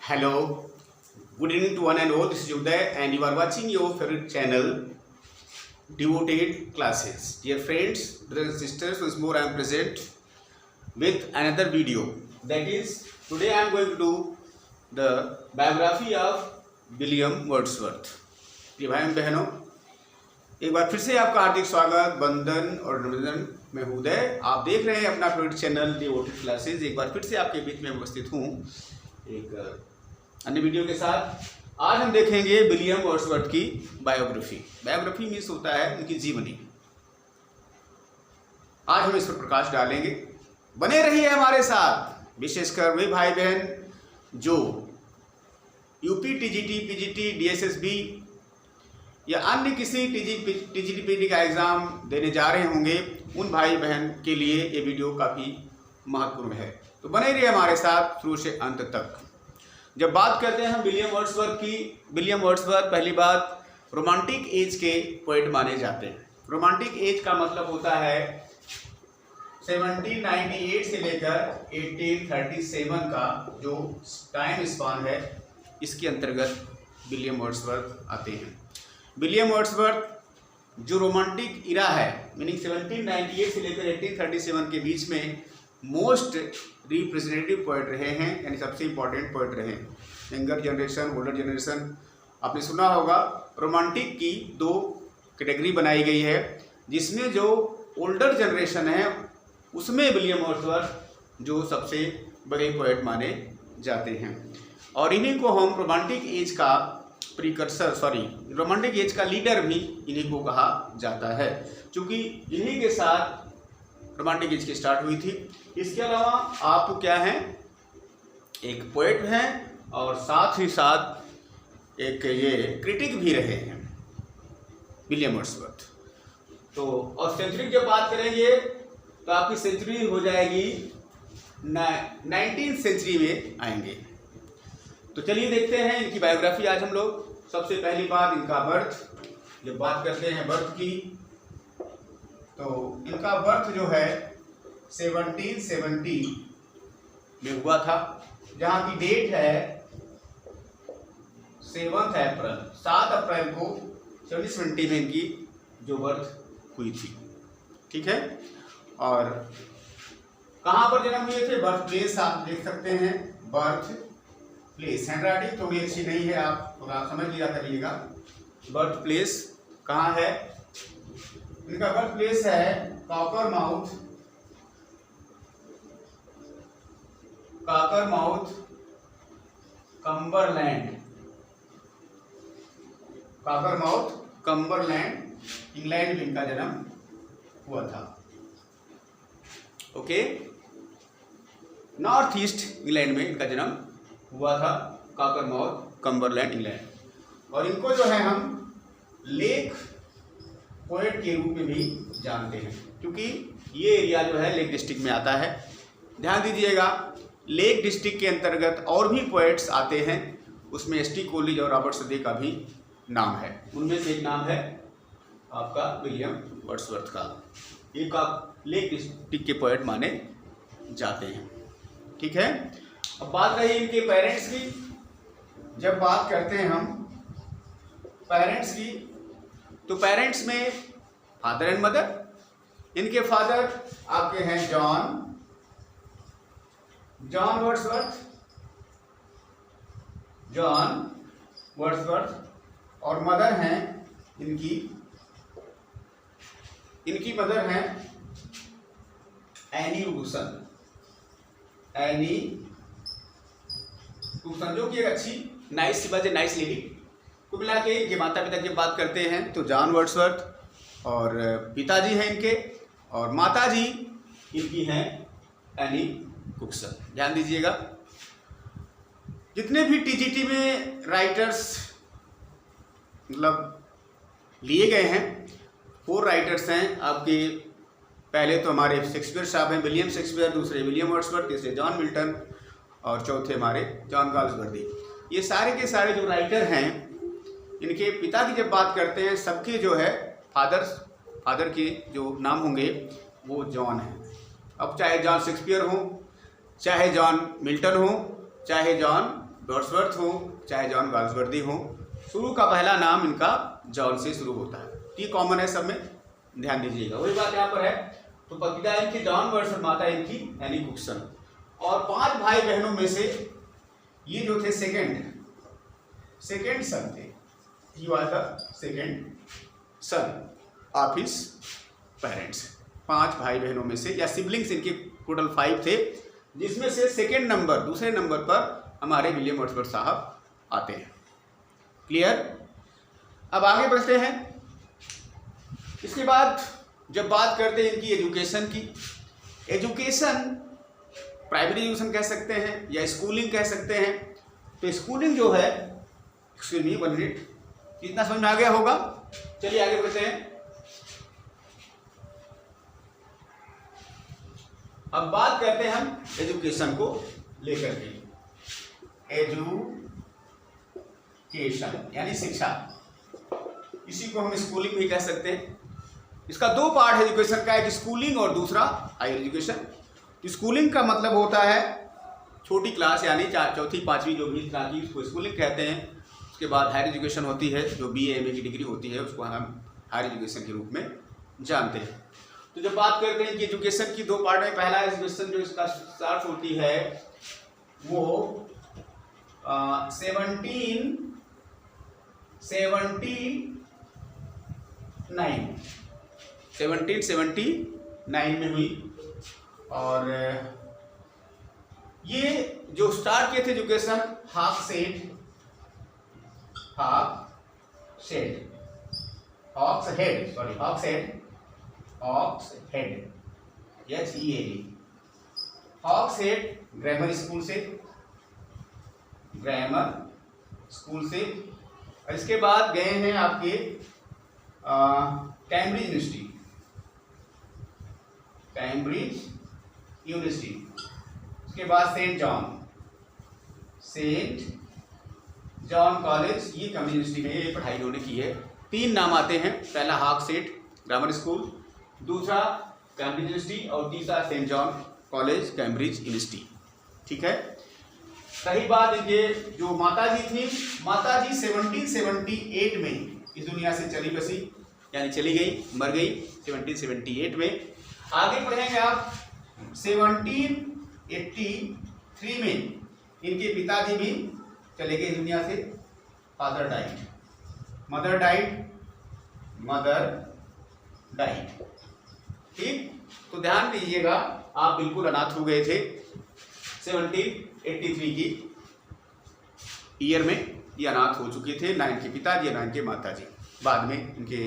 Hello, good evening to one and all. This is Uday, and you are watching your favorite channel, Devoted Classes. Dear friends, brothers and sisters, once more I am present with another video. That is, today I am going to do the biography of William Wordsworth. प्रिय भाई बहनों, एक बार फिर से आपका हार्दिक स्वागत, वंदन और अभिनंदन। मैं उदय, आप देख रहे हैं अपना फेवरेट चैनल डिवोटेड क्लासेस। एक बार फिर से आपके बीच में उपस्थित हूँ एक अन्य वीडियो के साथ। आज हम देखेंगे विलियम वर्ड्सवर्थ की बायोग्राफी। बायोग्राफी मीन्स होता है उनकी जीवनी। आज हम इस पर प्रकाश डालेंगे। बने रहिए हमारे साथ, विशेषकर वे भाई बहन जो यूपी टीजीटी, पीजीटी, डीएसएसबी या अन्य किसी टीजीटी पीजी का एग्ज़ाम देने जा रहे होंगे, उन भाई बहन के लिए ये वीडियो काफ़ी महत्वपूर्ण है। तो बने रहिए हमारे साथ शुरू से अंत तक। जब बात करते हैं हम विलियम वर्ड्सवर्थ की, विलियम वर्ड्सवर्थ पहली बात रोमांटिक एज के पोएट माने जाते हैं। रोमांटिक एज का मतलब होता है 1798 से लेकर 1837 का जो टाइम स्पान है, इसके अंतर्गत विलियम वर्ड्सवर्थ आते हैं। विलियम वर्ड्सवर्थ जो रोमांटिक इरा है, मीनिंग 1798 से लेकर 1837 के बीच में मोस्ट रिप्रेजेंटेटिव पोएट रहे हैं, यानी सबसे इम्पॉर्टेंट पोएट रहे हैं। यंगर जनरेशन, ओल्डर जनरेशन, आपने सुना होगा रोमांटिक की दो कैटेगरी बनाई गई है, जिसमें जो ओल्डर जनरेशन है उसमें विलियम वर्ड्सवर्थ जो सबसे बड़े पोएट माने जाते हैं। और इन्हीं को हम रोमांटिक एज का रोमांटिक एज का लीडर भी इन्हीं को कहा जाता है, क्योंकि इन्हीं के साथ रोमांटिक एज की स्टार्ट हुई थी। इसके अलावा आप क्या हैं, एक पोएट हैं और साथ ही साथ एक ये क्रिटिक भी रहे हैं विलियम वर्ड्सवर्थ। तो और सेंचुरी जब बात करेंगे तो आपकी सेंचुरी हो जाएगी 19th सेंचुरी में आएंगे। तो चलिए देखते हैं इनकी बायोग्राफी आज हम लोग। सबसे पहली बात इनका बर्थ। जब बात करते हैं बर्थ की, तो इनका बर्थ जो है 1770 में हुआ था, जहाँ की डेट है 7 अप्रैल को 1770 में इनकी जो बर्थ हुई थी। ठीक है, और कहाँ पर जन्म हुए थे, बर्थ प्लेस आप देख सकते हैं। बर्थ प्लेस, हैंडराइटिंग थोड़ी अच्छी नहीं है, आप थोड़ा समझ लिया करिएगा। बर्थ प्लेस कहाँ है, इनका बर्थ प्लेस है कॉकरमाउथ, कम्बरलैंड, इंग्लैंड में इनका जन्म हुआ था। ओके, नॉर्थ ईस्ट इंग्लैंड में इनका जन्म हुआ था, कॉकरमाउथ, कम्बरलैंड, इंग्लैंड। और इनको जो है हम लेक पोएट के रूप में भी जानते हैं, क्योंकि ये एरिया जो है लेक डिस्ट्रिक्ट में आता है। ध्यान दीजिएगा, लेक डिस्ट्रिक्ट के अंतर्गत और भी पोएट्स आते हैं, उसमें एस.टी. कोलिज और रॉबर्ट सदे का भी नाम है। उनमें से एक नाम है आपका विलियम वर्ड्सवर्थ का। ये का लेक डिस्ट्रिक्ट के पोएट माने जाते हैं। ठीक है, अब बात रही इनके पेरेंट्स की। जब बात करते हैं हम पेरेंट्स की, तो पेरेंट्स में फादर एंड मदर। इनके फादर आपके हैं जॉन वर्ड्सवर्थ, और मदर हैं इनकी मदर हैं एनी रूसन, जो कि एक अच्छी नाइस लेडी। कुल मिला के इनके माता पिता की बात करते हैं तो जॉन वर्ड्सवर्थ और पिताजी हैं इनके, और माताजी इनकी हैं एनी कुक्सन। ध्यान दीजिएगा, जितने भी टीजीटी में राइटर्स मतलब लिए गए हैं, 4 राइटर्स हैं आपके। पहले तो हमारे शेक्सपियर साहब हैं, विलियम शेक्सपियर, दूसरे विलियम वर्ड्सवर्थ, तीसरे जॉन मिल्टन और चौथे हमारे जॉन गाल्सवर्दी। ये सारे के सारे जो राइटर हैं, इनके पिता की जब बात करते हैं, सबके जो है फादर के जो नाम होंगे वो जॉन है। अब चाहे जॉन शेक्सपियर हो, चाहे जॉन मिल्टन हो, चाहे जॉन वर्ड्सवर्थ हो चाहे जॉन गाल्सवर्दी हो, शुरू का पहला नाम इनका जॉन से शुरू होता है। ये कॉमन है सब में, ध्यान दीजिएगा। वही बात यहाँ पर है। तो पिता इनकी जॉन वर्ड्सवर्थ, माता इनकी एनी कुक्सन। और 5 भाई बहनों में से ये जो थे सेकेंड सन थे। He was the second son of his parents. 5 भाई बहनों में से या सिबलिंग्स इनके टोटल 5 थे, जिसमें से सेकेंड नंबर, दूसरे नंबर पर हमारे विलियम वर्ड्सवर्थ साहब आते हैं। क्लियर? अब आगे बढ़ते हैं। इसके बाद जब बात करते हैं इनकी एजुकेशन की, एजुकेशन प्राइमरी एजुकेशन कह सकते हैं या स्कूलिंग कह सकते हैं। तो स्कूलिंग जो है, एक्सक्यूज मी 1 मिनट, कितना समझ में आ गया होगा? चलिए आगे बढ़ते हैं। अब बात करते हैं हम एजुकेशन को लेकर के। एजुकेशन यानी शिक्षा, इसी को हम स्कूलिंग भी कह सकते हैं। इसका 2 पार्ट है एजुकेशन का, एक स्कूलिंग और दूसरा हायर एजुकेशन। स्कूलिंग का मतलब होता है छोटी क्लास यानी 4वीं 5वीं जो भी क्लास की, उसको स्कूलिंग कहते हैं। उसके बाद हायर एजुकेशन होती है, जो BA MA की डिग्री होती है, उसको हम हायर एजुकेशन के रूप में जानते हैं। तो जब बात करते हैं कि एजुकेशन की 2 पार्ट में, पहला एजुकेशन जो इसका स्टार्ट होती है वो 1779 में हुई। और ये जो स्टार्ट किए थे एजुकेशन हॉक्सहेड ग्रामर स्कूल से। इसके बाद गए हैं आपके कैम्ब्रिज यूनिवर्सिटी। उसके बाद सेंट जॉन कॉलेज, ये कैम्ब्रिज यूनिवर्सिटी में ये पढ़ाई इन्होंने की है। 3 नाम आते हैं, पहला हॉक्सहेड ग्रामर स्कूल, दूसरा कैम्ब्रिज यूनिवर्सिटी और तीसरा Saint John College Cambridge University. ठीक है। सही बात, इनके जो माताजी थी, माताजी 1778 में इस दुनिया से चली बसी, यानी चली गई, मर गई 1778 में। आगे पढ़ेंगे आप 1783 में इनके पिताजी भी चले गए दुनिया से। Father died, mother died. ठीक, तो ध्यान दीजिएगा, आप बिल्कुल अनाथ हो गए थे 1783 की ईयर में, ये अनाथ हो चुके थे, ना इनके पिताजी ना इनके माताजी। बाद में इनके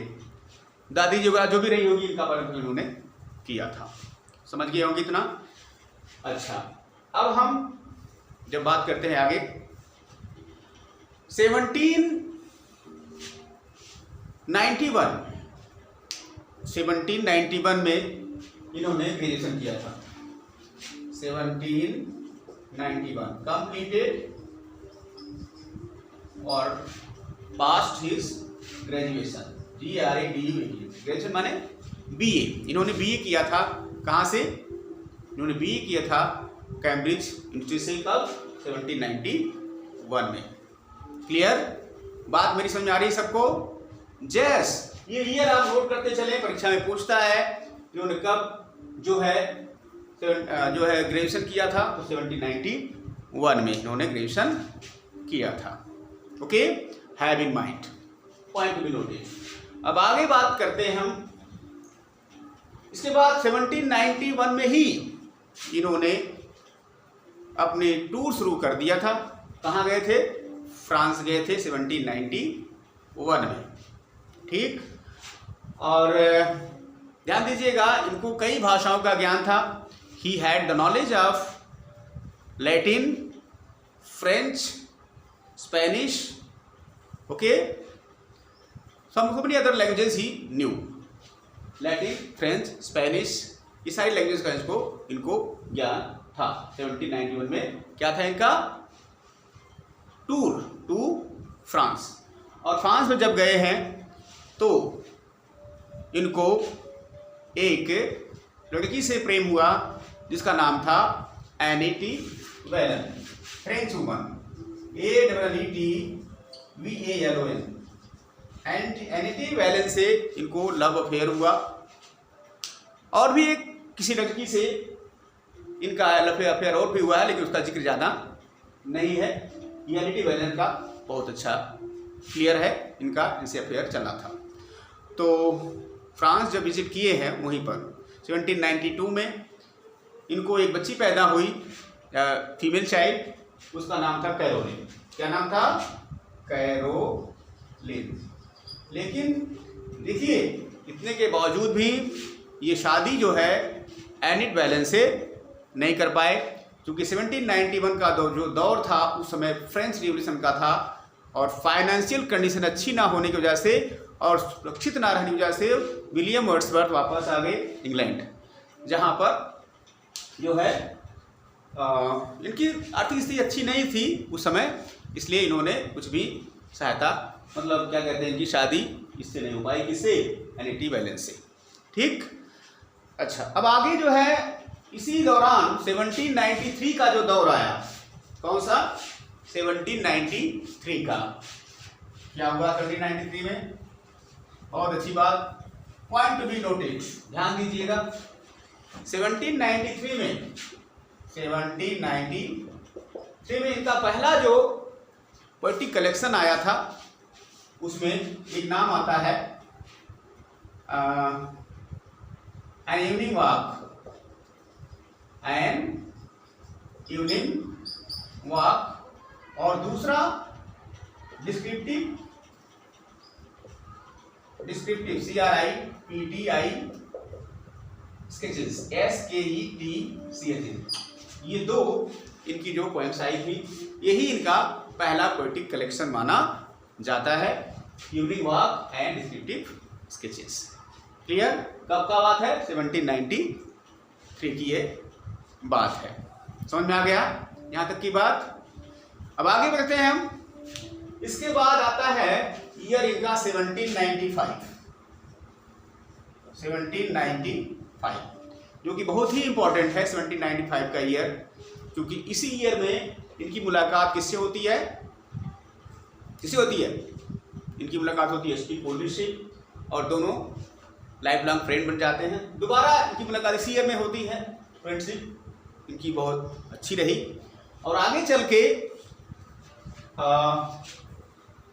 दादी जो भी रही होगी, इनका पालन इन्होंने किया था। समझ गए होंगे इतना? अच्छा, अब हम जब बात करते हैं आगे 1791 में इन्होंने ग्रेजुएशन किया था। 1791 कंप्लीटेड और पास्ट हिज ग्रेजुएशन, ग्रेजुएशन माने BA। इन्होंने BA किया था, कहाँ से? इन्होंने BA किया था कैम्ब्रिज यूनिवर्सिटी से। कब? 1791 में। क्लियर? बात मेरी समझ आ रही है सबको? जैस ये ईयर आप नोट करते चले, परीक्षा में पूछता है इन्होंने कब जो है ग्रेजुएशन किया था, तो 1791 में इन्होंने ग्रेजुएशन किया था। Okay, have in mind, point to be noted. अब आगे बात करते हैं हम। इसके बाद 1791 में ही इन्होंने अपने टूर शुरू कर दिया था। कहाँ गए थे? फ्रांस गए थे 1791 में। ठीक, और ध्यान दीजिएगा, इनको कई भाषाओं का ज्ञान था। He had the knowledge of Latin, French, Spanish, okay, so many other languages he new. Latin, French, Spanish, ये सारी लैंग्वेज का इनको ज्ञान था। 1791 में क्या था इनका? Tour to France. और फ्रांस में जब गए हैं तो इनको एक लड़की से प्रेम हुआ जिसका नाम था any T Velan, French woman. AEETVALON, annuity valence से इनको लव अफेयर हुआ, और भी एक किसी लड़की से इनका लव अफेयर और भी हुआ है, लेकिन उसका जिक्र ज़्यादा नहीं है। ये एनिटी वैलेंस का बहुत अच्छा क्लियर है, इनका इनसे अफेयर चला था। तो फ्रांस जब विजिट किए हैं वहीं पर 1792 में इनको एक बच्ची पैदा हुई, फीमेल चाइल्ड, उसका नाम था कैरोलिन। क्या नाम था? कैरोलिन। लेकिन देखिए इतने के बावजूद भी ये शादी जो है एनिट वैलेंस से नहीं कर पाए, क्योंकि 1791 का जो दौर था उस समय फ्रेंच रिवॉल्यूशन का था, और फाइनेंशियल कंडीशन अच्छी ना होने की वजह से और सुरक्षित ना रहने की वजह से विलियम वर्ड्सवर्थ वापस आ गए इंग्लैंड, जहाँ पर जो है इनकी आर्थिक स्थिति अच्छी नहीं थी उस समय, इसलिए इन्होंने कुछ भी सहायता, मतलब क्या कहते हैं, इनकी शादी इससे नहीं हो पाई, किससे? एनिटी वैलेंस से। ठीक, अच्छा, अब आगे जो है इसी दौरान 1793 का जो दौर आया, कौन सा? 1793 का क्या हुआ 1793 में? बहुत अच्छी बात, पॉइंट टू बी नोटेड, ध्यान दीजिएगा। 1793 में इनका पहला जो पोएटिक कलेक्शन आया था उसमें एक नाम आता है एन इवनिंग वॉक, और दूसरा डिस्क्रिप्टिव CRIPTI स्केचेस SKETCHES, ये दो इनकी जो पोएम्स आई थी, यही इनका पहला पोएटिक कलेक्शन माना जाता है, evening walk and descriptive sketches. Clear? कब का बात है? 1793 की ये बात है। समझ में आ गया यहाँ तक की बात? अब आगे बढ़ते हैं हम। इसके बाद आता है ईयर इनका 1795, जो कि बहुत ही इंपॉर्टेंट है 1795 का ईयर, क्योंकि इसी ईयर में इनकी मुलाकात किससे होती है? इनकी मुलाकात होती है एसटी कोलरिज से, और दोनों लाइफ लॉन्ग फ्रेंड बन जाते हैं। दोबारा इनकी मुलाकात इसी ईयर में होती है, फ्रेंडशिप इनकी बहुत अच्छी रही। और आगे चल के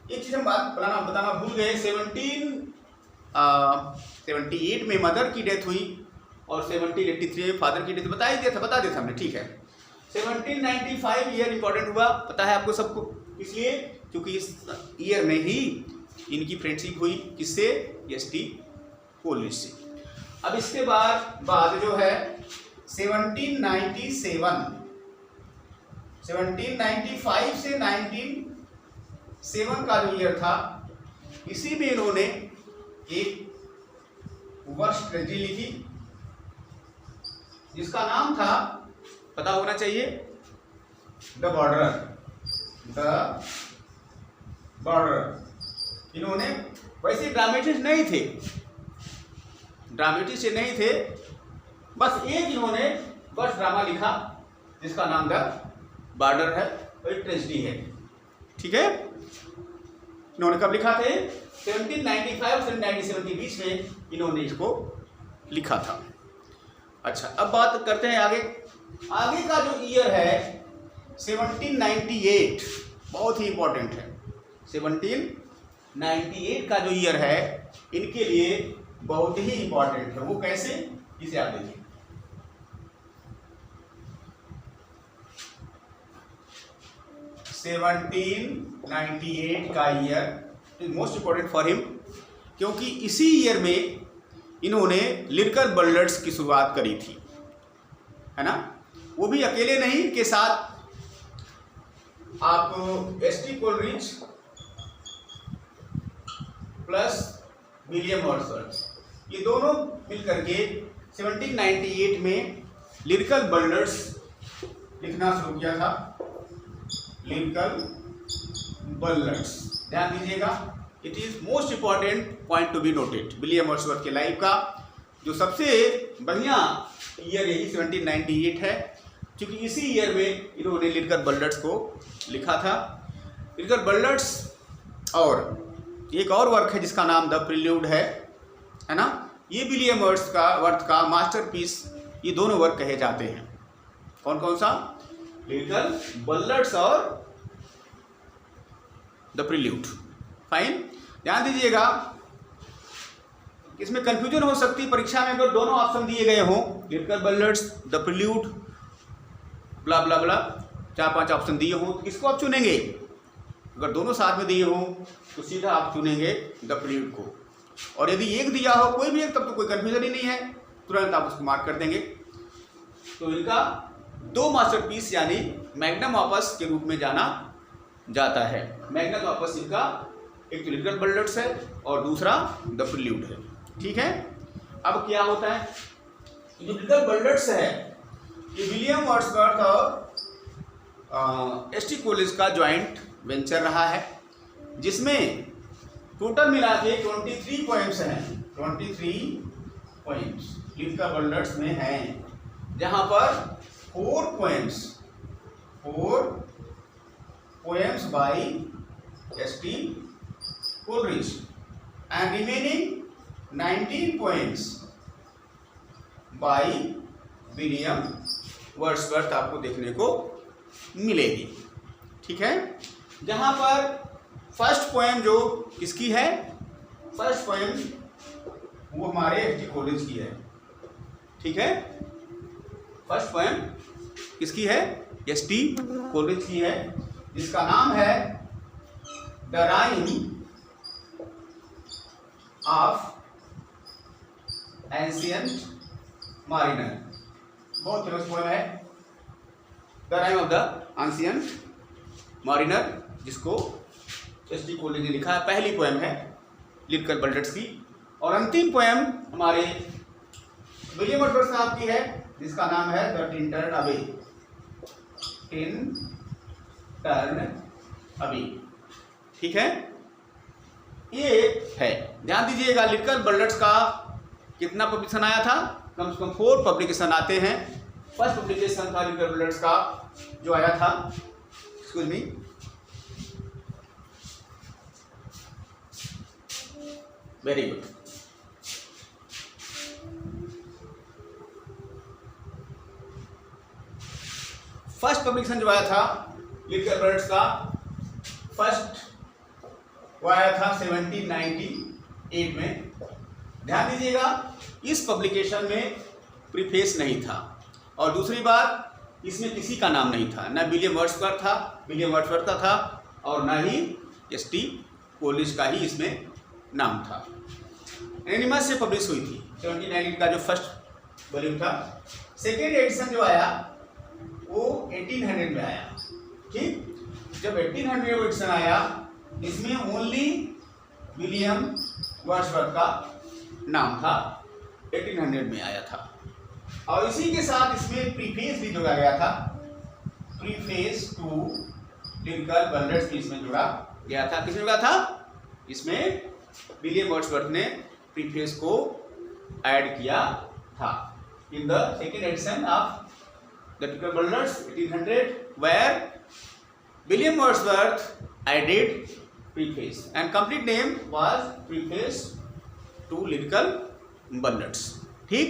एक चीज़ हम बताना भूल गए, 1778 में मदर की डेथ हुई और 1783 में फादर की डेथ, बता दिया था हमने, ठीक है। 1795 ईयर इंपॉर्टेंट हुआ, पता है आपको सबको, इसलिए क्योंकि इस ईयर में ही इनकी फ्रेंडशिप हुई, किससे? एसटी कोलरिज से। अब इसके बाद जो है 1795 से 1907 का जो ईयर था, इसी में इन्होंने एक वर्ष ट्रेजेडी लिखी, जिसका नाम था, पता होना चाहिए, द बॉर्डर। इन्होंने वैसे ड्रामेटिस्ट नहीं थे, बस एक इन्होंने वर्ष ड्रामा लिखा जिसका नाम द बॉर्डर है, और ट्रेजेडी है, ठीक है। इन्होंने कब लिखा थे? 1795 और 1797 के बीच में इन्होंने इसको लिखा था। अच्छा, अब बात करते हैं आगे का जो ईयर है 1798, बहुत ही इंपॉर्टेंट है। 1798 का जो ईयर है इनके लिए बहुत ही इंपॉर्टेंट है। वो कैसे, इसे आप देखिए। (1798) का year is most important for him, क्योंकि इसी ईयर में इन्होंने लिरिकल बल्लेट्स की शुरुआत करी थी, है ना। वो भी अकेले नहीं, के साथ आप ST Coleridge plus William Wordsworth, ये दोनों मिलकर के 1798 में लिरिकल बल्लेट्स लिखना शुरू किया था। लिरिकल बल्लेट्स, ध्यान दीजिएगा, it is most important point to be noted. William Wordsworth के लाइफ का जो सबसे बढ़िया ईयर यही 1798 है, क्योंकि इसी ईयर में इन्होंने लिरिकल बल्लेट्स को लिखा था। लिरिकल बल्लेट्स और एक और वर्क है जिसका नाम द प्रिल्यूड है ना। ये विलियम वर्थ का मास्टरपीस, ये दोनों वर्क कहे जाते हैं। कौन कौन सा? लिरिकल बल्लेट्स और द प्रिल्यूड। फाइन, ध्यान दीजिएगा, इसमें कंफ्यूजन हो सकती है परीक्षा में अगर दोनों ऑप्शन दिए गए हों, lyrical ballads, the prelude, blah blah blah, 4-5 option दिए हों, तो किसको आप चुनेंगे? अगर दोनों साथ में दिए हों तो सीधा आप चुनेंगे द प्रिल्यूड को, और यदि एक दिया हो कोई भी एक, तब तो कोई कंफ्यूजन ही नहीं है, तुरंत आप उसको मार्क कर देंगे। तो इनका दो मास्टरपीस यानी मैग्नम ऑपस के रूप में जाना जाता है। मैग्नम ऑपस इनका एक तो लिरिकल बल्लेट्स है और दूसरा द प्रिल्यूड है। ठीक है, अब क्या होता है, जो लिरिकल बल्लेट्स है ये विलियम वर्ड्सवर्थ और एसटी कॉलेज का ज्वाइंट वेंचर रहा है, जिसमें टोटल मिला के 23 पोएम्स हैं। 23 पोएम्स लिरिकल बल्लेट्स में हैं, जहां पर 4 poems by S T Coleridge and remaining 19 poems by William Wordsworth आपको देखने को मिलेगी। ठीक है, जहां पर फर्स्ट पोएम जो किसकी है, फर्स्ट पोएम वो हमारे एसटी कॉलेज की है। ठीक है, फर्स्ट पोएम किसकी है? एसटी कॉलेज की है, जिसका नाम है the rime of ancient mariner. बहुत फेमस पोएम है the rime of the ancient mariner, जिसको एसटी कॉलेज ने लिखा है। पहली पोएम है लिरिकल बल्लेट्स की, और अंतिम पोएम हमारे विलियम वर्ड्सवर्थ साहब की है, जिसका नाम है द टिन टर्न अवे। ठीक है, ये है, ध्यान दीजिएगा, लिरिकल बल्लेट्स का कितना पब्लिकेशन आया था? कम से कम 4 पब्लिकेशन आते हैं। फर्स्ट पब्लिकेशन था लिरिकल बल्लेट्स का जो आया था, excuse me, very good, first publication जो आया था लिरिकल बल्लेट्स का, फर्स्ट वो आया था 1798 में। ध्यान दीजिएगा, इस पब्लिकेशन में प्रीफेस नहीं था, और दूसरी बात इसमें किसी का नाम नहीं था, न विलियम वर्ड्सवर्थ का था और न ही एसटी कॉलेज का ही इसमें नाम था। एनिमस से पब्लिश हुई थी 1798 का जो फर्स्ट वॉल्यूम था। सेकेंड एडिशन जो आया वो 1800 में आया। ठीक, जब 1800 में एडिशन आया, इसमें ओनली विलियम वर्ड्सवर्थ का नाम था, 1800 में आया था, और इसी के साथ इसमें प्रीफेस भी जोड़ा गया था, प्रीफेस टू लिरिकल बल्लेट्स भी इसमें जोड़ा गया था। किसने जोड़ा था? इसमें विलियम वर्ड्सवर्थ ने प्रीफेस को ऐड किया था in the second edition of the lyrical ballads 1800, where William Wordsworth added preface and complete name was Preface to Lyrical Ballets। ठीक,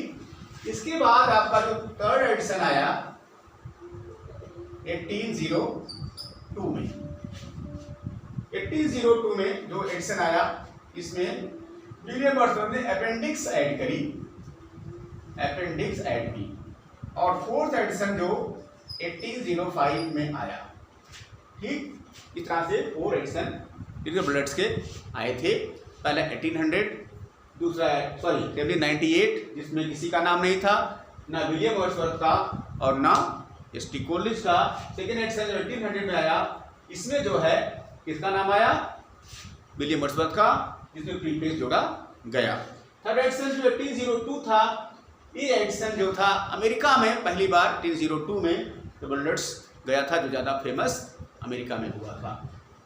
इसके बाद आपका जो थर्ड एडिशन आया 1802 में, 1802 में जो एडिशन आया, इसमें विलियम वर्ड्सवर्थ ने अपेंडिक्स ऐड की, और फोर्थ एडिशन जो 1805 में आया। ठीक, इस तरह से 4 एडिशन लिरिकल बल्लेट्स के आए थे। पहले 1800, दूसरा 1798 जिसमें किसी का नाम नहीं था, ना विलियम वर्ड्सवर्थ का और ना एसटी कॉलेज का। सेकेंड एडिशन जो 1800 में आया, इसमें जो है किसका नाम आया? विलियम वर्ड्सवर्थ का, जिसमें प्रीफेस जोड़ा गया। थर्ड एडिशन जो 1802 था, ये एडिशन जो था अमेरिका में पहली बार 1802 में बल्लेट्स गया था, जो ज़्यादा फेमस अमेरिका में हुआ था।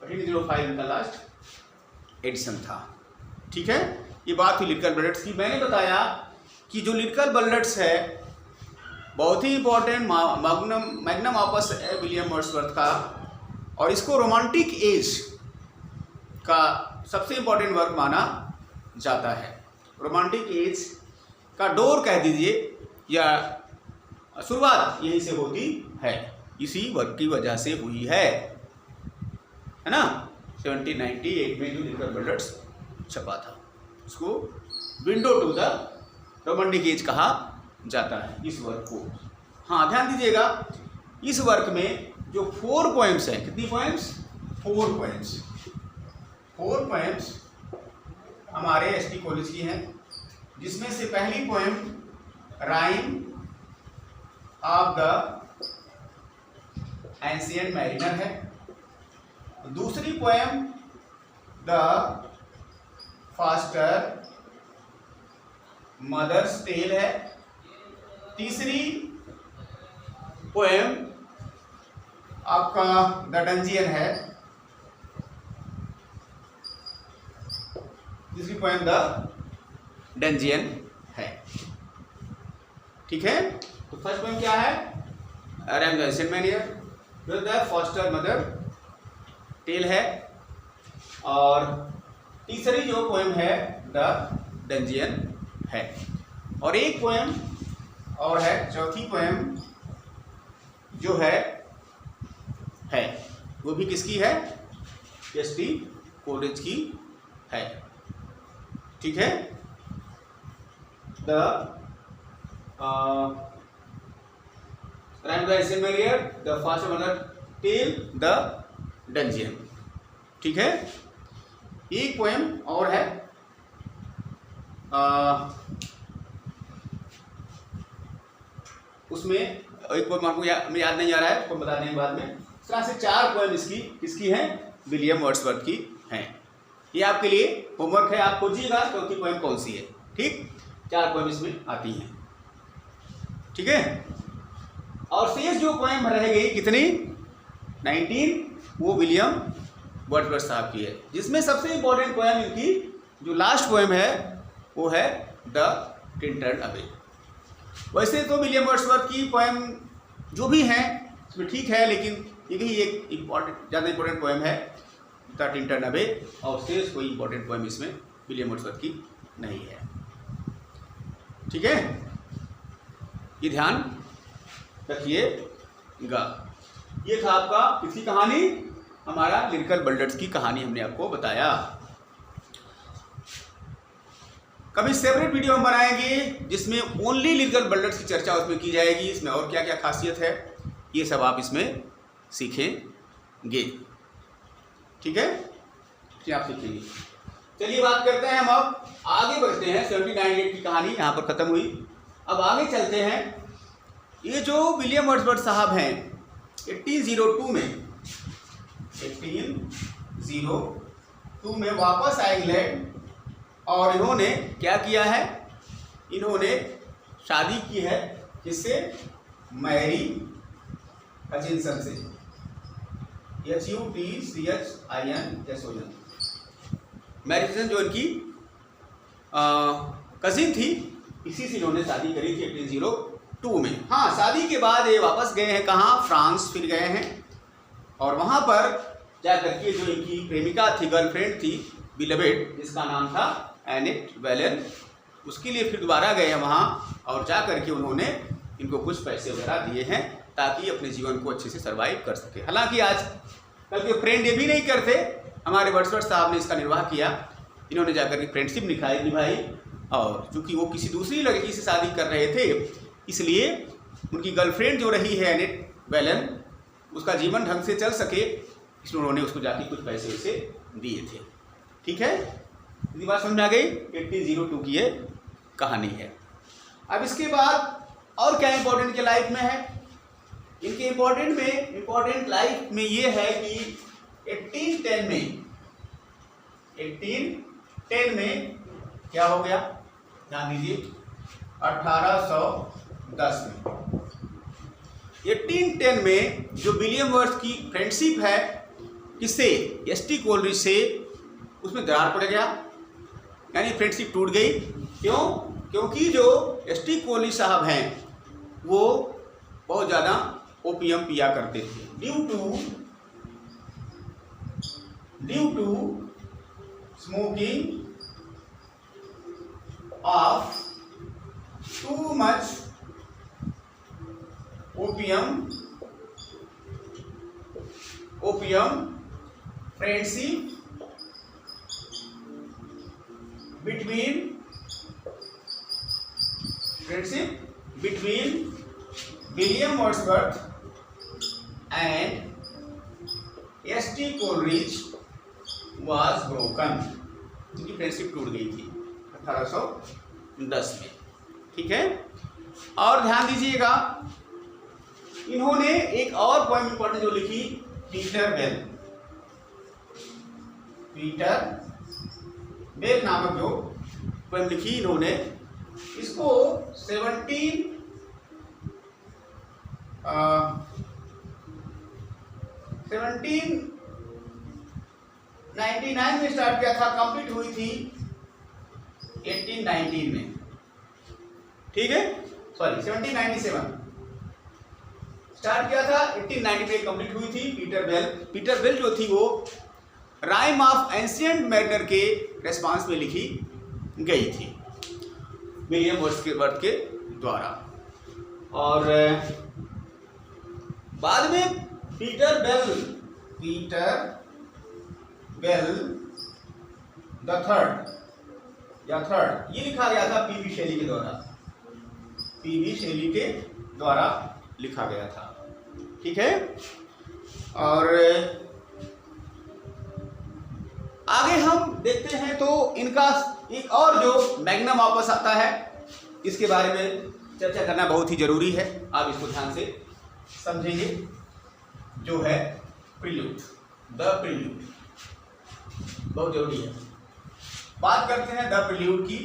1805 इनका लास्ट एडिशन था। ठीक है, ये बात हुई लिरिकल बल्लेट्स की। मैंने बताया कि जो लिरिकल बल्लेट्स है बहुत ही इंपॉर्टेंट मैग्नम ऑपस है विलियम वर्ड्सवर्थ का, और इसको रोमांटिक एज का सबसे इंपॉर्टेंट वर्क माना जाता है। रोमांटिक एज का डोर कह दीजिए या शुरुआत यहीं से होती है, इसी वर्क की वजह से हुई है ना। 1798 में जो लिरिकल बल्लेट्स छपा था उसको window to the romantic age कहा जाता है इस वर्क को। हाँ ध्यान दीजिएगा, इस वर्क में जो 4 पोएम्स हैं, कितनी पोएम्स? 4 पोएम्स। 4 पोएम्स हमारे एसटी कॉलेज की हैं, जिसमें से पहली poem Rhyme of the Ancient Mariner है, दूसरी poem the Foster Mother's Tale है, तीसरी पोएम आपका द डंजियन है, तीसरी पोएम द डंजियन है। ठीक है, तो फर्स्ट पोएम क्या है? राइम द एंशिएंट मैरिनर, फिर द फास्टर मदर टेल है, और तीसरी जो पोएम है द डंजियन है। और एक पोएम और है, चौथी पोएम जो है वो भी किसकी है? एसटी कॉलेज की है। ठीक है, the Rhyme the Ancient Mariner, the Foster Mother Tale, the Dungeon. ठीक है, एक पोएम और है उसमें एक पोएम आपको याद नहीं आ रहा है, उसको बता देंगे बाद में। इस तरह से 4 पोएम इसकी किसकी हैं? विलियम वर्ड्सवर्थ की हैं। ये आपके लिए होमवर्क है, आप खोजिएगा चौथी पोएम कौन सी है। ठीक, 4 पोएम इसमें आती हैं। ठीक है, और शेष जो पोएम रह गई कितनी? 19, वो विलियम वर्ड्सवर्थ साहब की है, जिसमें सबसे इंपॉर्टेंट पोएम इनकी जो लास्ट पोएम है वो है द टिंटर्न अवे। वैसे तो विलियम वर्ड्सवर्थ की पोएम जो भी हैं उसमें ठीक है, लेकिन ये भी एक ज़्यादा इंपॉर्टेंट पोएम है द टिंटर्न अवे, और शेष कोई इंपॉर्टेंट पोएम इसमें विलियम वर्ड्सवर्थ की नहीं है। ठीक है, ये ध्यान रखिएगा। ये था आपका किसकी कहानी? हमारा लिरिकल बल्लेट्स की कहानी हमने आपको बताया। कभी सेपरेट वीडियो हम बनाएंगे जिसमें ओनली लिरिकल बल्लेट्स की चर्चा उसमें की जाएगी, इसमें और क्या क्या खासियत है ये सब आप इसमें सीखेंगे। ठीक है, क्या आप सीखेंगे। चलिए बात करते हैं, हम अब आगे बढ़ते हैं। 1798 की कहानी यहाँ पर ख़त्म हुई। अब आगे चलते हैं। ये जो विलियम वर्ड्सवर्थ साहब हैं 1802 में वापस आए इंग्लैंड, और इन्होंने क्या किया है? इन्होंने शादी की है किससे? मैरी हचिंसन से, HUTCHINSON। मैरी हचिंसन जो इनकी कजिन थी, इसी से इन्होंने शादी करी थी 1802 में। हाँ, शादी के बाद ये वापस गए हैं कहाँ? फ्रांस फिर गए हैं, और वहाँ पर जाकर के जो इनकी प्रेमिका थी, गर्लफ्रेंड थी, बिलवेड, जिसका नाम था एनेट वेलन, उसके लिए फिर दोबारा गए हैं वहाँ, और जा करके उन्होंने इनको कुछ पैसे वगैरह दिए हैं ताकि अपने जीवन को अच्छे से सर्वाइव कर सके। हालांकि आज कल के फ्रेंड ये भी नहीं करते, हमारे वर्ड्सवर्थ साहब ने इसका निर्वाह किया। इन्होंने जाकर के फ्रेंडशिप निभाई, और चूँकि वो किसी दूसरी लड़की से शादी कर रहे थे, इसलिए उनकी गर्लफ्रेंड जो रही है एनेट वेलन, उसका जीवन ढंग से चल सके, इसलिए उन्होंने उसको जाके कुछ पैसे उसे दिए थे। ठीक है, ये बात समझ में आ गई। 1802 की ये कहानी है। अब इसके बाद और क्या इंपॉर्टेंट के लाइफ में है? इनके इंपॉर्टेंट लाइफ में ये है कि 1810 में क्या हो गया? ध्यान दीजिए, 1810 में 1810 में जो विलियम वर्ड्सवर्थ की फ्रेंडशिप है किससे? एसटी कॉलेज से, उसमें दरार पड़ गया, यानी फ्रेंडशिप टूट गई। क्यों? क्योंकि जो एसटी कॉलेज साहब हैं वो बहुत ज़्यादा ओपियम पिया करते थे। Due to due to smoking of too much opium friendship between William Wordsworth and S.T. Coleridge was broken। उनकी फ्रेंडशिप टूट गई थी 1810 में। ठीक है, और ध्यान दीजिएगा इन्होंने एक और पोएम इंपॉर्टेंट जो लिखी, पीटर बेल नामक जो पोएम लिखी इन्होंने, इसको 1799 में स्टार्ट किया था, कंप्लीट हुई थी 1819 में। ठीक है, सॉरी 1797 स्टार्ट किया था, 1890 में कंप्लीट हुई थी। पीटर बेल जो थी वो राइम ऑफ एंशिएंट मैरिनर के रेस्पॉन्स में लिखी गई थी विलियम वर्ड्सवर्थ के द्वारा। और बाद में पीटर बेल द थर्ड ये लिखा गया था पीबी शेली के द्वारा लिखा गया था। ठीक है, और आगे हम देखते हैं तो इनका एक और जो मैग्नम ऑपस आता है, इसके बारे में चर्चा करना बहुत ही जरूरी है। आप इसको ध्यान से समझेंगे, जो है प्रिल्यूड, द प्रिल्यूड, बहुत जरूरी है। बात करते हैं द प्रिल्यूड की।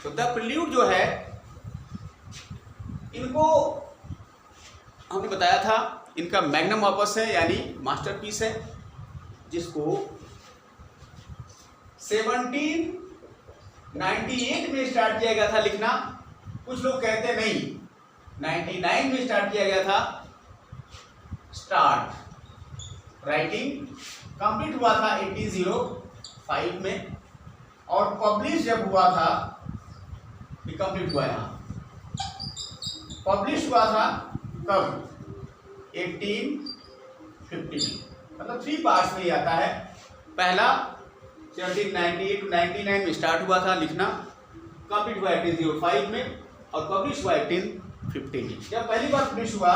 तो द प्रिल्यूड जो है, इनको हमने बताया था इनका मैग्नम ऑपस है, यानी मास्टरपीस है, जिसको 1798 में स्टार्ट किया गया था लिखना। कुछ लोग कहते नहीं, 99 में स्टार्ट किया गया था स्टार्ट राइटिंग, कंप्लीट हुआ था 1805 में, और पब्लिश जब हुआ था, कंप्लीट हुआ यहाँ, पब्लिश हुआ था कब, 1850 में। मतलब 3 पार्ट्स में ही आता है। पहला 1798-99 में स्टार्ट हुआ था लिखना, कंप्लीट हुआ 1805 में, और पब्लिश हुआ 1850 में। जब पहली बार पब्लिश हुआ,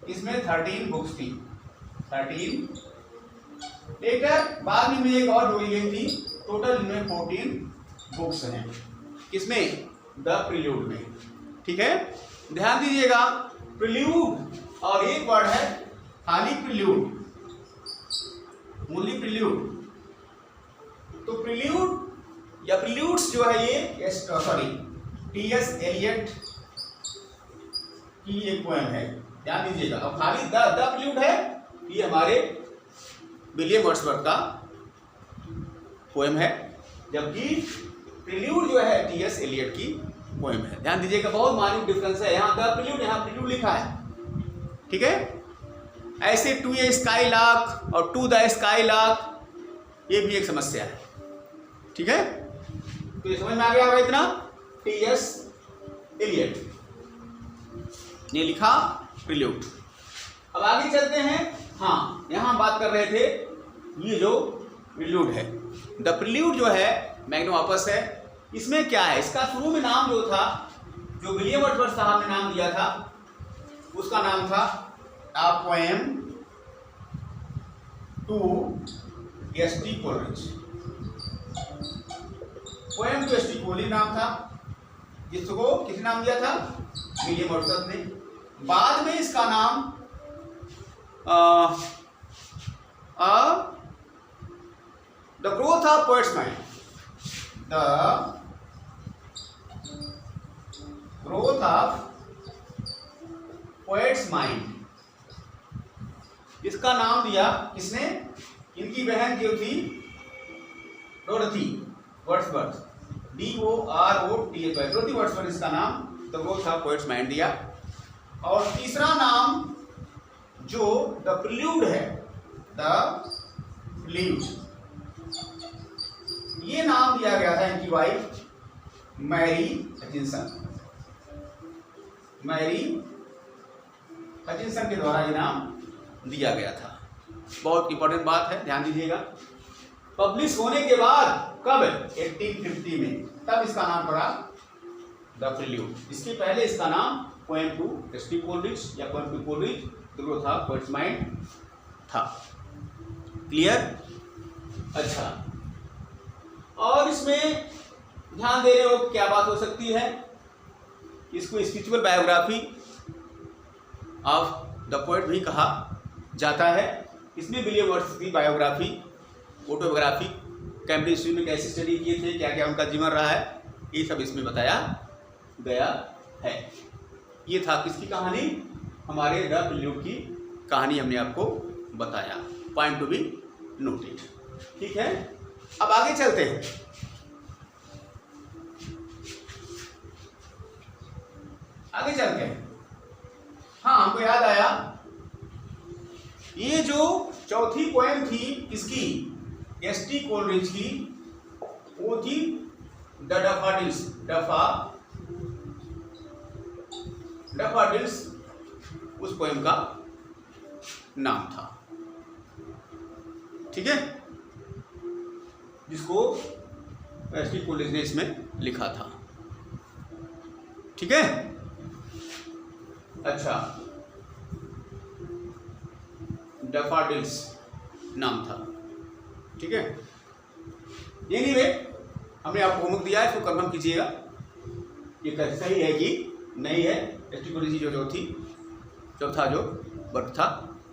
इसमें 13 बुक्स थी, 13। लेकर बाद में एक और जोड़ी गई थी, टोटल इनमें 14 बुक्स हैं। किसमें, द प्रिल्यूड में। ठीक है, ध्यान दीजिएगा, प्रिल्यूड और एक वर्ड है खाली प्रिल्यूड, ओनली प्रिल्यूड। तो प्रिल्यूड या प्रिल्यूड्स जो है ये टी.एस. एलियट की एक पोएम है, ध्यान दीजिएगा। अब खाली द प्रिल्यूड है, ये हमारे विलियम वर्ड्सवर्थ का पोएम है, जबकि प्रिल्यूड जो है टी.एस. एलियट की पोएम है। ध्यान दीजिएगा, बहुत माइन्यूट डिफरेंस है। यहाँ द प्रिल्यूड, यहाँ प्रिल्यूड लिखा है। ठीक है, ऐसे टू ए स्काई लार्क और टू द स्काई लार्क, ये भी एक समस्या है। ठीक है, तो ये समझ में आ गया होगा इतना। टी.एस. एलियट ने लिखा प्रिल्यूड। अब आगे चलते हैं। हाँ, यहाँ बात कर रहे थे, ये जो प्रिल्यूड है, द प्रिल्यूड जो है मैग्नम ऑपस है। इसमें क्या है, इसका शुरू में नाम जो था, जो विलियम वर्ड्सवर्थ साहब ने नाम दिया था, उसका नाम था a poem to S T. Coleridge. Poem to S T. Coleridge नाम था, जिसको किस नाम दिया था, विलियम वर्ड्सवर्थ ने। बाद में इसका नाम the Growth of Poet's Mind, the Growth of Poet's Mind, इसका नाम दिया किसने, इनकी बहन जो थी Dorothy Wordsworth, DOROTH, Dorothy Wordsworth, इसका नाम the Growth of Poet's Mind दिया। और तीसरा नाम जो द प्रिल्यूड है, द प्रिल्यूड, ये नाम दिया गया था इनकी wife Mary Hutchinson. Mary Hutchinson के द्वारा ये नाम दिया गया था। बहुत इंपॉर्टेंट बात है, ध्यान दीजिएगा। पब्लिश होने के बाद कब, 1850 में, तब इसका नाम पड़ा द प्रिल्यूड। इसके पहले इसका नाम पोएम टू एस.टी. कोलरिज या poem to Coleridge the Growth of Poet's Mind था। क्लियर? अच्छा, और इसमें ध्यान दे रहे हो क्या बात हो सकती है, इसको spiritual biography of the poet भी कहा जाता है। इसमें विलियम वर्ड्सवर्थ की बायोग्राफी, ऑटोबायोग्राफी, कैम्ब्रिज में कैसे स्टडी किए थे, क्या क्या उनका जीवन रहा है, ये सब इसमें बताया गया है। ये था किसकी कहानी, हमारे द प्रिल्यूड की कहानी हमने आपको बताया। Point to be noted. ठीक है, अब आगे चलते हैं। आगे चलते हैं। हाँ, हमको याद आया, ये जो चौथी पोएम थी इसकी एस.टी. कोलरिज की, वो थी द डैफोडिल्स। डैफोडिल्स उस पोएम का नाम था। ठीक है, जिसको एस.टी. कोलरिज ने इसमें लिखा था। ठीक है, अच्छा, डैफोडिल्स नाम था। ठीक है, एनीवे, हमने आपको होमवर्क दिया है, इसको कंफर्म कीजिएगा ये सही है कि नहीं है। एस.टी. कोलरिज जो थी, चौथा जो वर्ग था,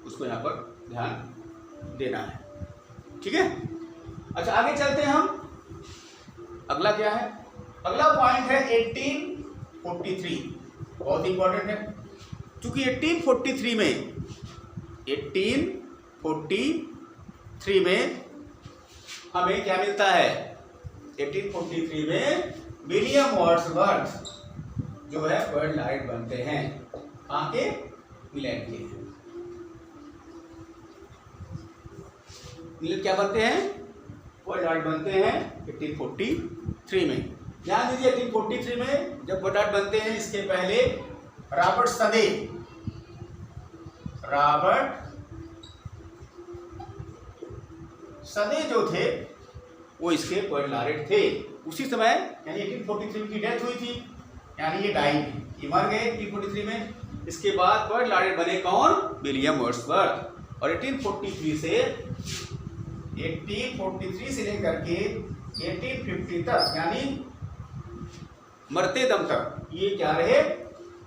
उसको यहाँ पर ध्यान देना है। ठीक है, अच्छा, आगे चलते हैं हम। अगला क्या है, अगला पॉइंट है 1843। बहुत इंपॉर्टेंट है, क्योंकि 1843 में हमें क्या मिलता है, 1843 में विलियम वर्ड्सवर्थ जो है पोएट लॉरेट बनते हैं। कहाँ के, इंग्लैंड के। इंग्लैंड क्या बनते हैं, पोएट लॉरेट बनते हैं 1843 में। ध्यान दीजिए, 1843 में जब पोएट लॉरेट बनते हैं, इसके पहले रॉबर्ट सदे जो थे वो इसके पोएट लॉरेट थे। उसी समय यानी 1843 की डेथ हुई थी, यानी ये डाई, ये मर गए 1843 में। इसके बाद पोएट लॉरेट बने कौन, विलियम वर्ड्सवर्थ। और 1843 से लेकर के 1850 तक, यानी मरते दम तक ये क्या रहे,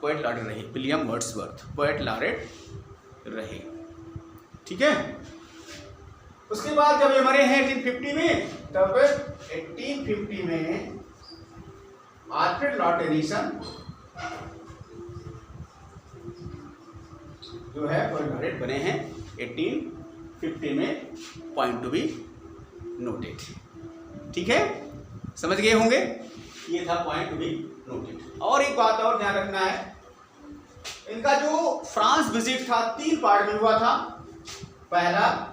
पोएट लॉरेट रहे। विलियम वर्ड्सवर्थ पोएट लॉरेट रहे। ठीक है, उसके बाद जब ये मरे हैं 1850 में, तब 1850 में आल्फ्रेड लॉर्ड टेनिसन जो है पोएट लॉरेट बने हैं 1850 में। Point to be noted. ठीक है, समझ गए होंगे, ये था पॉइंट टू बी नोटेड। और एक बात और ध्यान रखना है, इनका जो फ्रांस विजिट था 3 पार्ट में हुआ था। पहला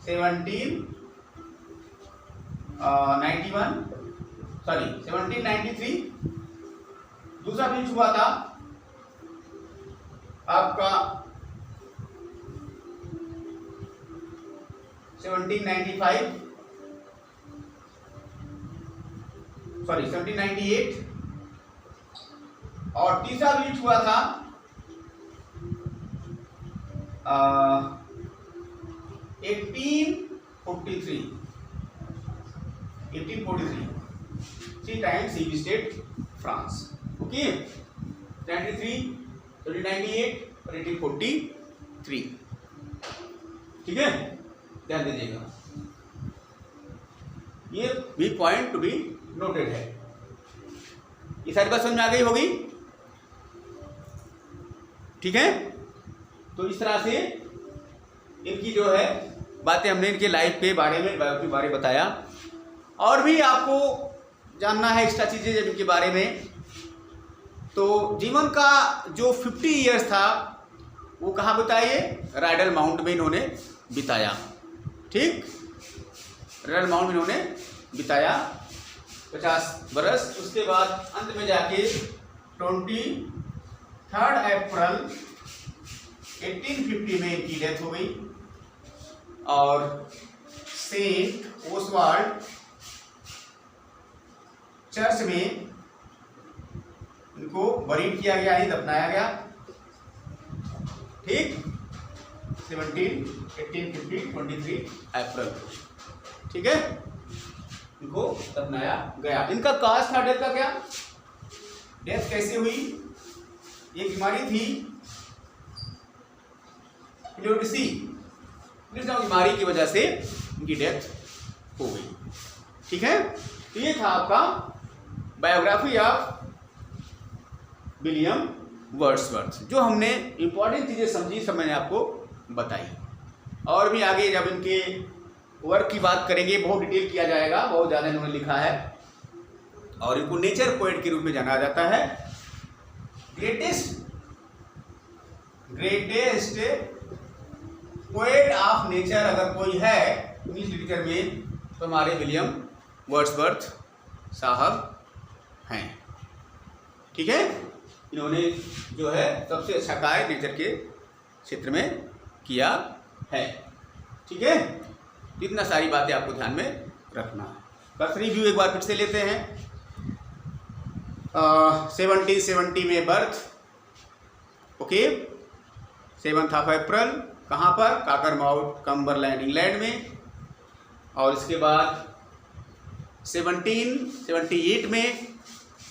1793, दूसरा विजिट हुआ था आपका 1798, और तीसरा विजिट हुआ था 1843। 3 times he visited France. Okay, 93, 1798 और 1843। ठीक है, ध्यान दीजिएगा, ये भी पॉइंट टू बी नोटेड है। ये सारी बात समझ में आ गई होगी। ठीक है, तो इस तरह से इनकी जो है बातें हमने इनके लाइफ के बारे में, बायोग्राफी के बारे में बताया। और भी आपको जानना है एक्स्ट्रा चीज़ें जब इनके बारे में, तो जीवन का जो 50 ईयर्स था वो कहाँ बिताए? राइडल माउंट में इन्होंने बिताया। ठीक, राइडल माउंट में इन्होंने बिताया 50 बरस। उसके बाद अंत में जाके 23 अप्रैल 1850 में इनकी डेथ हो गई और सेंट ओसवाल्ड चर्च में इनको बरीड किया गया, ही दफनाया गया। ठीक, 1850 अप्रैल, ठीक है, इनको दफनाया गया। इनका कास्ट था डेथ का क्या? डेथ कैसे हुई? ये बीमारी थी प्लेउरिसी, बीमारी की वजह से इनकी डेथ हो गई। ठीक है, तो ये था आपका बायोग्राफी ऑफ विलियम वर्ड्सवर्थ, जो हमने इंपॉर्टेंट चीजें समझी, सब मैंने आपको बताई। और भी आगे जब इनके वर्क की बात करेंगे बहुत डिटेल किया जाएगा, बहुत ज़्यादा इन्होंने लिखा है और इनको नेचर पोएट के रूप में जाना जाता है। ग्रेटेस्ट पोएट ऑफ नेचर अगर कोई है इंग्लिश लिटरेचर में तो हमारे विलियम वर्ड्सवर्थ साहब हैं। ठीक है, इन्होंने जो है सबसे अच्छा कार्य नेचर के क्षेत्र में किया है। ठीक है, इतना सारी बातें आपको ध्यान में रखना है। बस रिव्यू एक बार फिर से लेते हैं। 1770 में बर्थ, ओके, 7 अप्रैल, कहाँ पर? काकरमाउथ, कम्बरलैंड, इंग्लैंड में। और इसके बाद 1778 में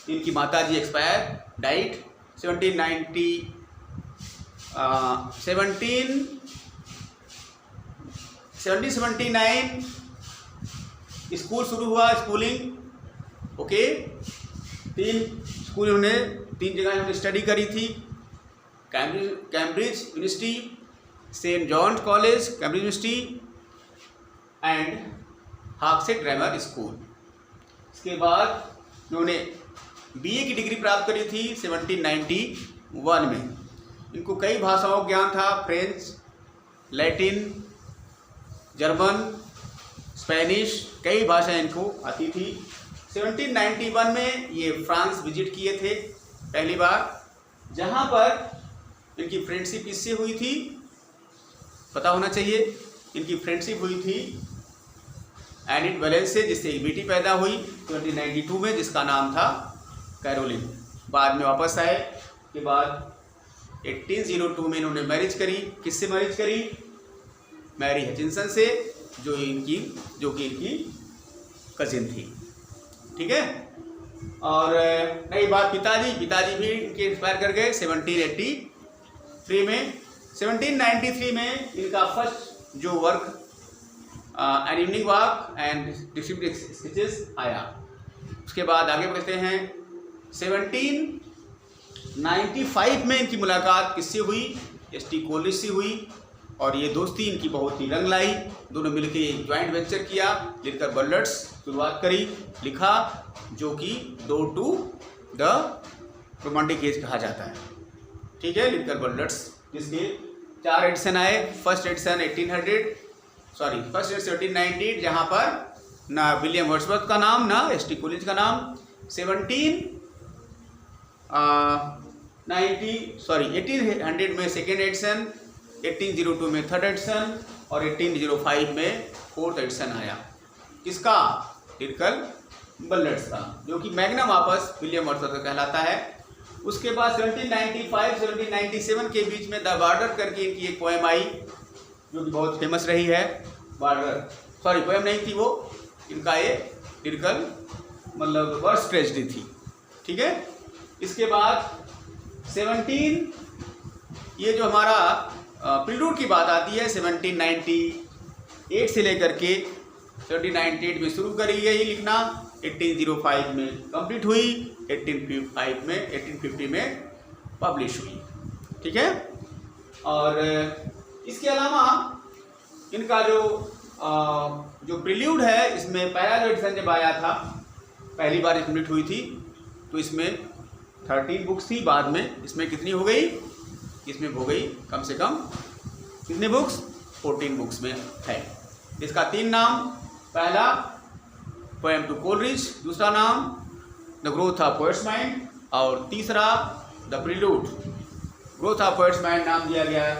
इनकी माताजी एक्सपायर, डाइट। 1779 स्कूल शुरू हुआ, स्कूलिंग, ओके। 3 स्कूल उन्होंने 3 जगह उन्होंने स्टडी करी थी। Cambridge University, Saint John's College Cambridge University and Hawkshead Grammar School. इसके बाद उन्होंने बीए की डिग्री प्राप्त करी थी 1791 में। इनको कई भाषाओं का ज्ञान था, फ्रेंच, लैटिन, जर्मन, स्पेनिश, कई भाषाएं इनको आती थी। 1791 में ये फ्रांस विजिट किए थे पहली बार, जहां पर इनकी फ्रेंडशिप किससे हुई थी पता होना चाहिए। इनकी फ्रेंडशिप हुई थी एनिट वैलेंस से, जिससे एक बेटी पैदा हुई 1792 में, जिसका नाम था कैरोलिन। बाद में वापस आए के बाद 1802 में इन्होंने मैरिज करी। किससे मैरिज करी? मैरी हचिंसन से, जो कि इनकी कजिन थी। ठीक है, और नई बात पिताजी भी इनके एक्सपायर कर गए 1783 में। 1793 में इनका फर्स्ट जो work an evening walk and descriptive sketches आया। उसके बाद आगे बढ़ते हैं। 1795 में इनकी मुलाकात किससे हुई? एस.टी. कोलरिज से हुई और ये दोस्ती इनकी बहुत ही रंग लाई। दोनों मिलकर एक ज्वाइंट वेंचर किया, लिखकर बर्ड्स शुरुआत करी, लिखा, जो कि door to the romantic age कहा जाता है। ठीक है, लिखकर बर्ड्स, जिसके 4 एडिशन आए। फर्स्ट एडिशन 1798, जहाँ पर ना विलियम वर्ड्सवर्थ का नाम ना एस.टी. कोलरिज का नाम। 1800 में सेकेंड एडिशन, 1802 में थर्ड एडिशन और 1805 में फोर्थ एडिशन आया। किसका? लिरिकल बल्लेट्स का, जो कि मैग्नम ऑपस विलियम वर्ड्सवर्थ कहलाता है। उसके बाद 1795-1797 के बीच में द बॉर्डर करके इनकी एक पोएम आई, जो कि बहुत फेमस रही है। पोएम नहीं थी वो, इनका ये लिरिकल मतलब वर्स ट्रेजेडी थी। ठीक है, इसके बाद 17 ये जो हमारा प्रिलूड की बात आती है 1798 से लेकर के 1798 में शुरू करी गई लिखना, 1805 में कंप्लीट हुई, 1850 में पब्लिश हुई। ठीक है, और इसके अलावा इनका जो प्रिल्यूड है, इसमें पहला जो एडिशन जब आया था, पहली बार कंप्लीट हुई थी, तो इसमें 13 बुक्स थी। बाद में इसमें कितनी हो गई? इसमें हो गई कम से कम कितने बुक्स, 14 बुक्स में है। इसका 3 नाम, पहला पोएम टू कोलरिज, दूसरा नाम the Growth of Poet's mind, और तीसरा the prelude. Growth of Poet's mind नाम दिया गया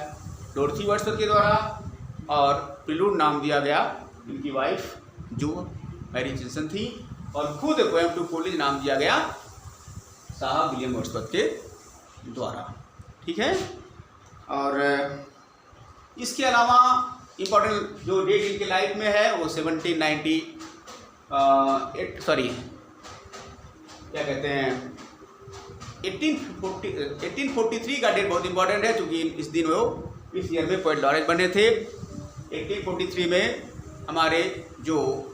डोरथी वर्ड्सवर्थ के द्वारा, और प्रीलूड नाम दिया गया इनकी वाइफ जो मैरी चिल्सन थी, और खुद पोएम टू कोलरिज नाम दिया गया साहब विलियम वर्ड्सवर्थ के द्वारा। ठीक है। और इसके अलावा इम्पोर्टेंट जो डेट इनके लाइफ में है वो 1843 का डेट बहुत इंपॉर्टेंट है, क्योंकि इस दिन वो इस ईयर में पोएट लॉरेट बने थे। 1843 में हमारे जो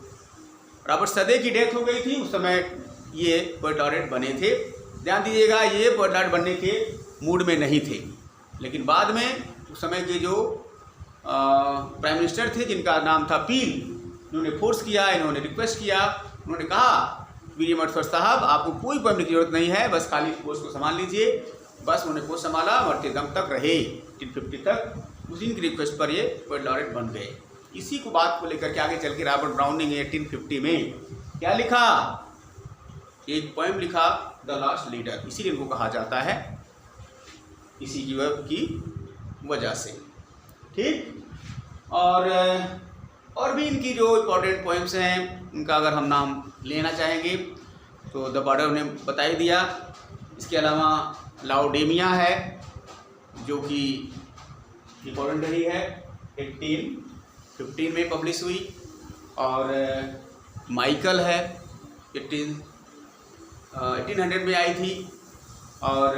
रॉबर्ट सदे की डेथ हो गई थी, उस समय ये पोएट लॉरेट बने थे। ध्यान दीजिएगा, ये पोएट लॉरेट बनने के मूड में नहीं थे, लेकिन बाद में उस समय के जो प्राइम मिनिस्टर थे जिनका नाम था पील, इन्होंने फोर्स किया, इन्होंने रिक्वेस्ट किया, उन्होंने कहा विलियम वर्ड्सवर्थ साहब आपको कोई पोएम की जरूरत नहीं है, बस खाली पोस्ट को संभाल लीजिए। बस उन्होंने पोस्ट संभाला, मरते दम तक रहे 1850 तक। उसी की रिक्वेस्ट पर ये पोएट लॉरेट बन गए। इसी को बात को लेकर के आगे चल के रॉबर्ट ब्राउनिंग ने 1850 में क्या लिखा, एक पोएम लिखा द लास्ट लीडर, इसीलिए इनको कहा जाता है इसी की वजह से। ठीक। और भी इनकी जो इम्पोर्टेंट पोएम्स हैं उनका अगर हम नाम लेना चाहेंगे तो द बॉर्डर ने बता ही दिया। इसके अलावा लाउडेमिया है जो कि इम्पोर्टेंट रही है, 1815 में पब्लिश हुई, और माइकल है 1800 में आई थी, और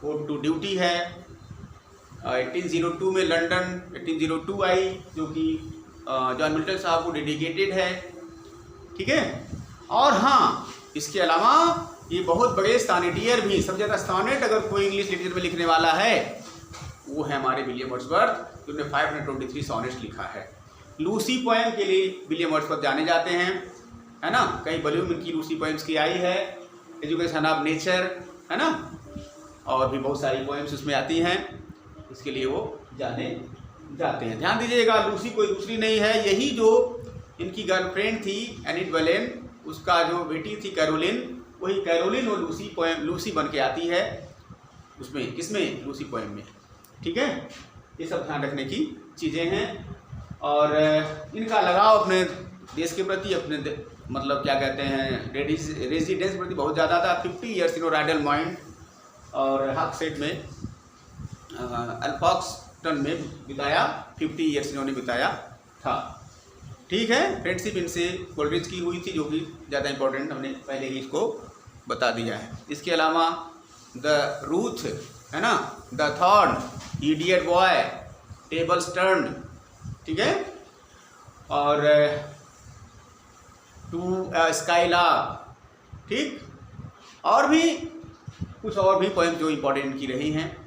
कोड टू ड्यूटी है 1802 में लंदन 1802 आई, जो कि जॉन मिल्टन साहब को डेडिकेटेड है। ठीक है। और हाँ, इसके अलावा ये बहुत बड़े सॉनेटियर भी, सब ज़्यादा सॉनेट अगर कोई इंग्लिश लिटरेचर में लिखने वाला है वो है हमारे विलियम वर्ड्सवर्थ, जिन्होंने 523 सॉनेट्स लिखा है। लूसी पोएम के लिए विलियम वर्ड्सवर्थ जाने जाते हैं, है ना। कई वॉल्यूम इनकी लूसी पोएम्स की आई है, एजुकेशन ऑफ नेचर, है ना, और भी बहुत सारी पोएम्स उसमें आती हैं, इसके लिए वो जाने जाते हैं। ध्यान दीजिएगा, लूसी कोई दूसरी नहीं है, यही जो इनकी गर्लफ्रेंड थी एनिट बोलेन, उसका जो बेटी थी कैरोलिन, वही कैरोलिन और लूसी बन के आती है उसमें, किसमें, लूसी पोएम में। ठीक है। ये सब ध्यान रखने की चीज़ें हैं। और इनका लगाव अपने देश के प्रति, अपने मतलब क्या कहते हैं, रेजिडेंस प्रति बहुत ज़्यादा था। 50 ईयर्स इन राइडल माइंड और हॉक्सेट में, एल्फॉक्सटन में बिताया, 50 ईयर्स इन्होंने बिताया था। ठीक है। फ्रेंडशिप इनसे कोलरिज की हुई थी, जो कि ज़्यादा इंपॉर्टेंट, हमने पहले ही इसको बता दिया है। इसके अलावा द रूथ, है ना, the thorn, idiot boy, tables turn. ठीक है। और टू स्काईलार्क। ठीक। और भी कुछ और भी पोएम जो इम्पोर्टेंट की रही हैं।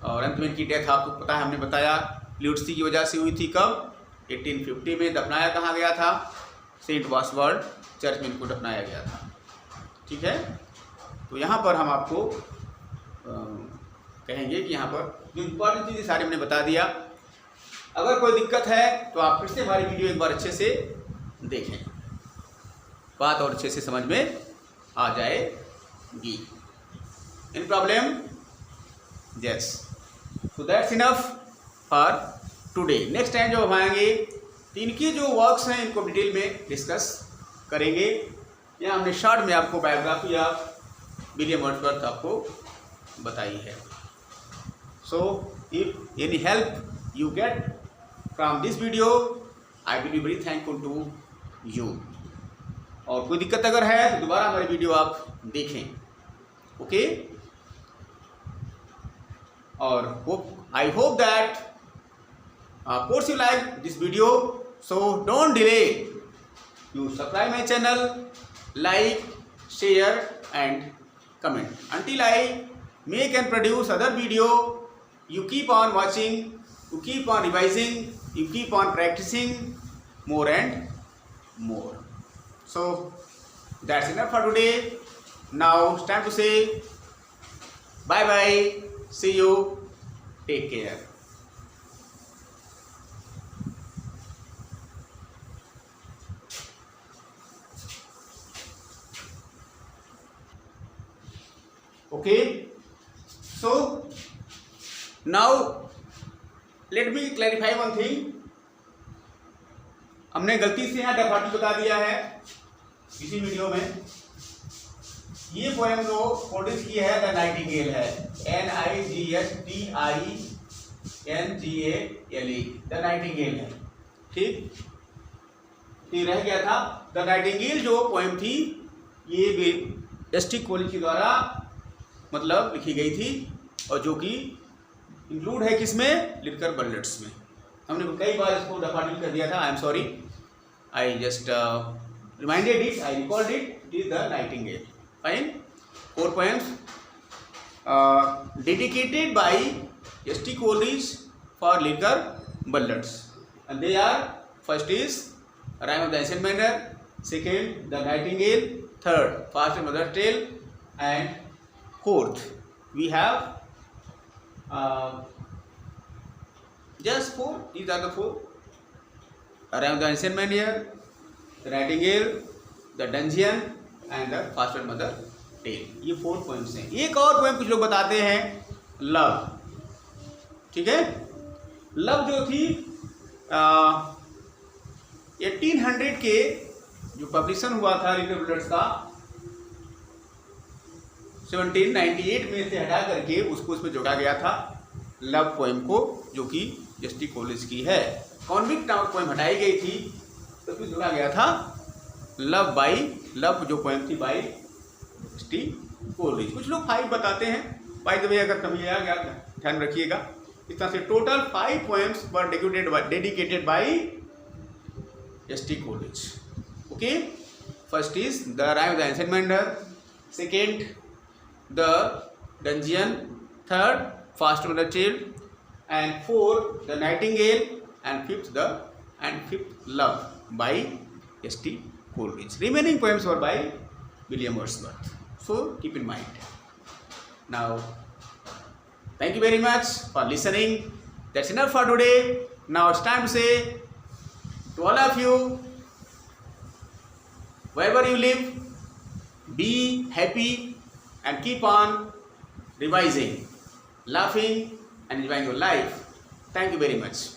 और अंत में इनकी डेथ आपको पता है, हमने बताया ल्यूटसी की वजह से हुई थी। कब, 1850 में। दफनाया कहाँ गया था, सेंट वासवर्ड चर्च में इनको दफनाया गया था। ठीक है। तो यहाँ पर हम आपको कहेंगे कि यहाँ पर जो इम्पोर्टेंट चीज़ें सारी हमने बता दिया। अगर कोई दिक्कत है तो आप फिर से हमारी वीडियो एक बार अच्छे से देखें, बात और अच्छे से समझ में आ जाएगी। इन problem, yes. So that's enough for today. Next time जब हम आएंगे तो इनके जो वर्क्स हैं इनको डिटेल में डिस्कस करेंगे। यहाँ हमने शॉर्ट में आपको बायोग्राफी ऑफ विलियम वर्ड्सवर्थ आपको बताई है। So if any help you get from this video, I will be very thankful to you. और कोई दिक्कत अगर है तो दोबारा हमारी वीडियो आप देखें। ओके। और I hope that of course you like this video, so don't delay, you subscribe my channel, like, share and comment. Until I make and produce other video, you keep on watching, you keep on revising, you keep on practicing more and more. So that's enough for today. Now it's time to say bye bye. See you. Take care. Okay. So now let me clarify one thing. हमने गलती से यहाँ definitive बता दिया है इसी video में। ये पोएम जो प्रोड्यूस की है द नाइटिंगेल है, NIGHTINGALE, द नाइटिंगेल है। ठीक, ये रह गया था द नाइटिंगेल जो पोएम थी ये एसटी कॉलेज के द्वारा मतलब लिखी गई थी और जो कि इंक्लूड है किसमें, लिटकर बल्लेट्स में। हमने कई बार इसको डेफिनेटिव कर दिया था, I am sorry, I just reminded it, I recalled it, it is the Nightingale. Fine. 4 poems dedicated by S.T. Coleridge for liquor ballads, and they are: first is Rhyme of the Ancient Mariner, second The Nightingale, third Fast and Mother's Tale, and fourth we have just 4. These are the 4: Rhyme of the Ancient Mariner, The Nightingale, The Dungeon and the foster mother tale. ये 4 poems हैं। एक और poem कुछ लोग बताते हैं love. ठीक है, लव जो थी 1800 के जो पब्लिशन हुआ था लिटिल बुलेट्स का 1798 में से हटा करके उसको उसमें जोड़ा गया था लव पोएम को, जो कि एस.टी. कॉलेज की है। कॉन्विक्ट नामक पोएम हटाई गई थी तो उसमें जोड़ा गया था लव जो पोएम थी बाई एस.टी. कॉलेज। कुछ लोग 5 बताते हैं, बाय द वे अगर कभी आ गया ध्यान रखिएगा। इस तरह से total 5 poems were dedicated by S T. Coleridge. Okay, first is the rime of the ancient मार्iner, second the dungeon, third foster mother tale, and fourth the nightingale, and fifth love by S T. Coleridge. Remaining poems were by William Wordsworth. So keep in mind. Now, thank you very much for listening. That's enough for today. Now it's time to say to all of you, wherever you live, be happy and keep on revising, laughing and enjoying your life. Thank you very much.